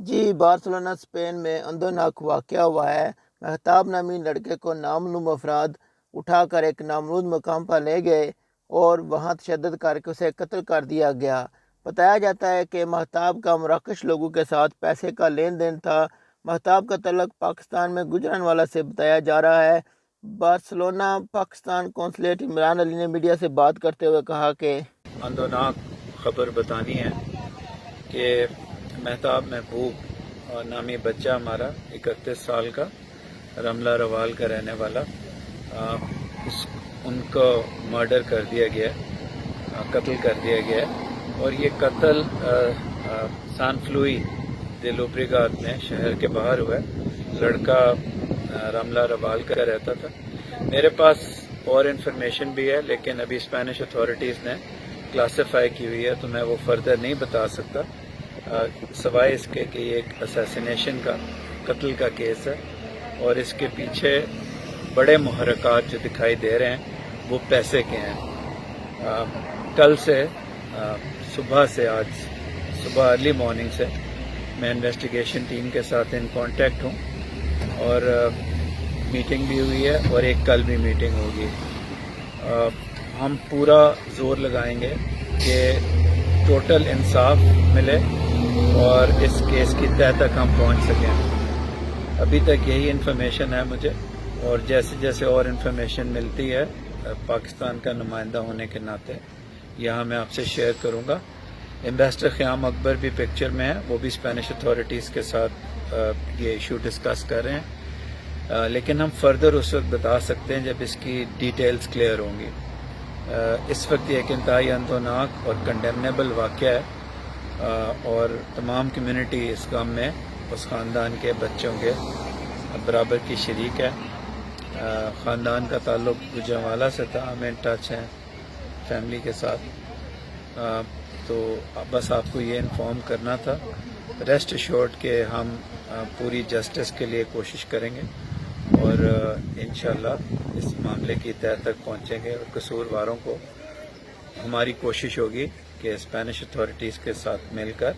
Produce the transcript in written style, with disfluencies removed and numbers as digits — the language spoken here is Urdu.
جی بارسلونا اسپین میں اندوناک واقعہ ہوا ہے۔ مہتاب نامی لڑکے کو نامعلوم افراد اٹھا کر ایک نامعلوم مقام پر لے گئے اور وہاں تشدد کر کے اسے قتل کر دیا گیا۔ بتایا جاتا ہے کہ مہتاب کا مراکش لوگوں کے ساتھ پیسے کا لین دین تھا۔ مہتاب کا تعلق پاکستان میں گجرانوالہ سے بتایا جا رہا ہے۔ بارسلونا پاکستان قونصلیٹ عمران علی نے میڈیا سے بات کرتے ہوئے کہا کہ اندوناک خبر بتانی ہے کہ مہتاب محبوب اور نامی بچہ ہمارا 31 سال کا رملہ روال کا رہنے والا ان کو مرڈر کر دیا گیا، قتل کر دیا گیا اور یہ قتل سان فلوئی دے لوبریگات میں شہر کے باہر ہوا ہے۔ لڑکا رملہ روال کا رہتا تھا۔ میرے پاس اور انفارمیشن بھی ہے لیکن ابھی اسپینش اتھارٹیز نے کلاسیفائی کی ہوئی ہے تو میں وہ فردر نہیں بتا سکتا، سوائے اس کے کہ یہ ایک اسیسینیشن کا قتل کا کیس ہے اور اس کے پیچھے بڑے محرکات جو دکھائی دے رہے ہیں وہ پیسے کے ہیں۔ کل سے صبح سے آج صبح ارلی مارننگ سے میں انویسٹیگیشن ٹیم کے ساتھ ان کانٹیکٹ ہوں اور میٹنگ بھی ہوئی ہے اور ایک کل بھی میٹنگ ہوگی۔ ہم پورا زور لگائیں گے کہ ٹوٹل انصاف ملے اور اس کیس کی تہہ تک ہم پہنچ سکیں۔ ابھی تک یہی انفارمیشن ہے مجھے اور جیسے جیسے اور انفارمیشن ملتی ہے پاکستان کا نمائندہ ہونے کے ناطے یہاں میں آپ سے شیئر کروں گا۔ امبیسڈر خیام اکبر بھی پکچر میں ہے، وہ بھی اسپینش اتھارٹیز کے ساتھ یہ ایشو ڈسکس کر رہے ہیں، لیکن ہم فردر اس وقت بتا سکتے ہیں جب اس کی ڈیٹیلز کلیئر ہوں گی۔ اس وقت یہ ایک انتہائی اندوناک اور کنڈیمنیبل واقعہ ہے اور تمام کمیونٹی اس غم میں اس خاندان کے بچوں کے برابر کی شریک ہے۔ خاندان کا تعلق گجرانوالہ سے تھا، ہم ان ٹچ ہیں فیملی کے ساتھ، تو بس آپ کو یہ انفارم کرنا تھا۔ ریسٹ ایشورڈ کہ ہم پوری جسٹس کے لیے کوشش کریں گے اور انشاءاللہ اس معاملے کی تہہ تک پہنچیں گے اور قصورواروں کو ہماری کوشش ہوگی کہ اسپینش اتھارٹیز کے ساتھ مل کر